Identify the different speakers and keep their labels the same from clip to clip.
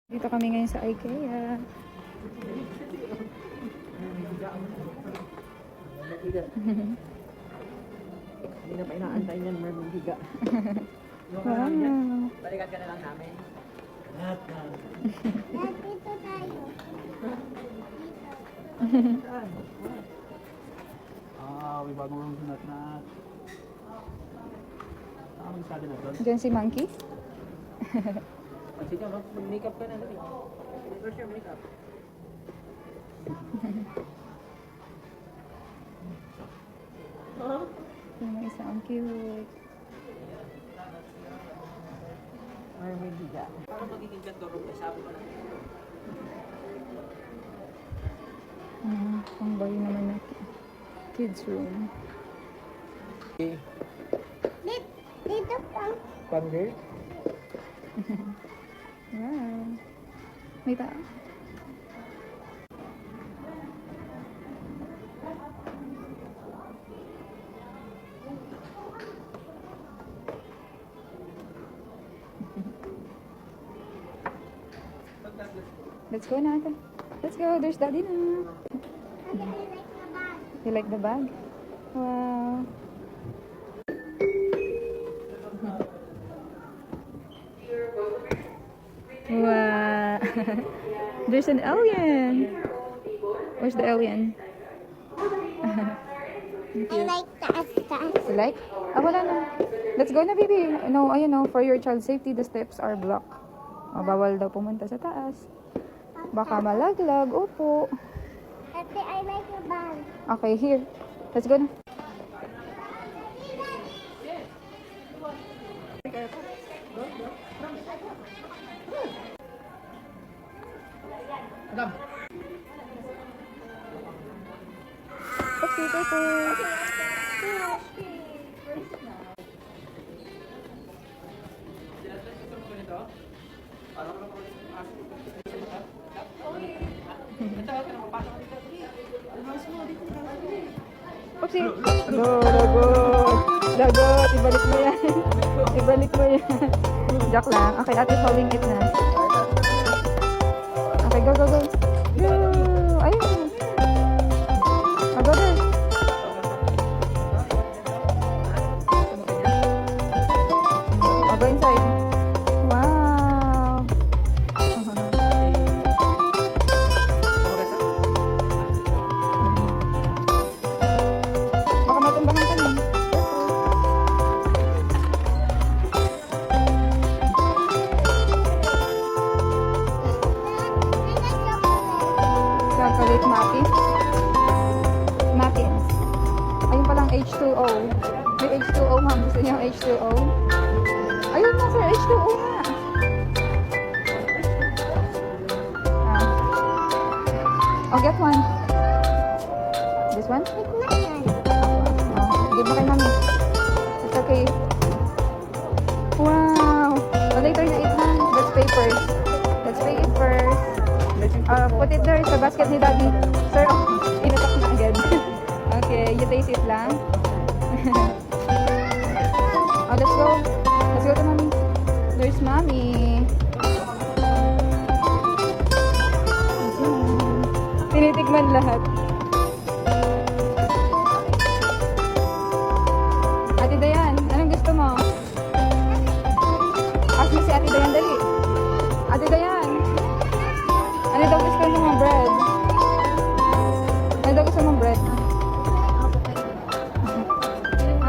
Speaker 1: Dito kami ngayon sa IKEA.
Speaker 2: Hindi na pa inaantay niyan, Merman Giga.
Speaker 1: Wow.
Speaker 2: Balikan ka na lang namin. Lahat na.
Speaker 3: Dito tayo.
Speaker 2: May bagong sunat na. Sabi na doon.
Speaker 1: Diyan si Monkey.
Speaker 2: Sige, mag-makeup ka na lang. Where's your makeup?
Speaker 1: Yung isa ang cute.
Speaker 2: Merman Giga. Paano magiging ganito room? Sabi ko na.
Speaker 1: Pang bayo naman na kids room.
Speaker 2: Okay.
Speaker 3: Dito pa.
Speaker 2: Pander?
Speaker 1: Wow. May tao. Let's go na ate. Let's go. There's daddy na. You like the bag? Wow. Wow. There's an alien. Where's the alien?
Speaker 3: I like taas.
Speaker 1: You like? Ah, wala na. Let's go na, baby. No, ayun no. For your child's safety, the steps are blocked. Oh, bawal daw pumunta sa taas. Baka malaglag. Opo.
Speaker 3: Ate, I like your bag.
Speaker 1: Okay, here. Let's go na.
Speaker 2: Adam!
Speaker 1: Okay, perfect. Oopsie. Lagot. Ibalik mo yan. Ibalik mo yan. Joke lang. Okay, ate, following it na. Okay, go, go, go. Go. Ayun. Oh, go there. Oh, go inside. Wow. Baka matumbahan ka na. Chocolate muffins. Muffins. Ayun palang H2O. May H2O, ma'am. Gusto niyo yung H2O? Ayun na, sir. H2O nga. Oh, get one. This one? Give mo kay mami. It's okay. Wow. Oh, later na eat na. Let's pay first. Let's pay it first. Put it there sa basket ni daddy. Sir, oh, inutak na agad. Okay, you taste it lang. Oh, let's go. Let's go to mommy. There's mommy. Tinitigman lahat. Ate Dayan, anong gusto mo? Ask mo si Ate Dayan, dali. Ate Dayan, ano daw gusto mong bread? Ano daw gusto mong bread?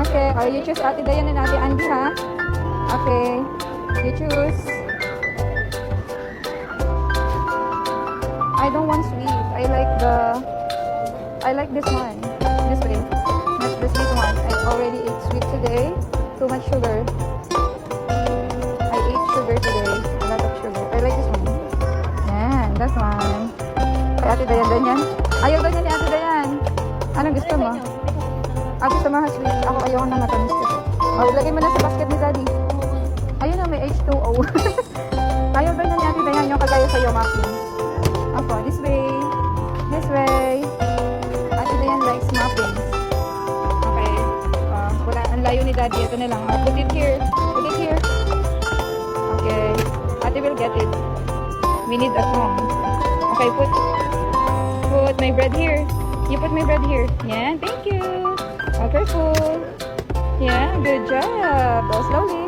Speaker 1: Okay, you choose Ate Dayan and Ate Andy, ha? Okay, you choose. I don't want sweet. I like this one. This way. Not the sweet one. I already ate sweet today. Too much sugar. I ate sugar today. A lot of sugar. I like this one. Yan, that one. Kay Ate Dayan, ganyan. Ayaw ganyan ni Ate Dayan. Anong gusto mo? Gusto mo sweet. Ako ayaw na matamis kasi. Oh, ilagay mo na sa basket ni Daddy. Ayun na, may H2O. Ayaw ganyan ni Ate Dayan yung kagaya sa'yo, muffins. Ako, this way. This way. Ate Dayan likes muffins. Okay. Wala, ang layo ni Daddy. Ito na lang. Put it here. Put it here. Okay. Ate will get it. We need a thong. Okay, put my bread here. You put my bread here. Yeah, thank you. Oh, careful. Yeah, good job. Oh, slowly.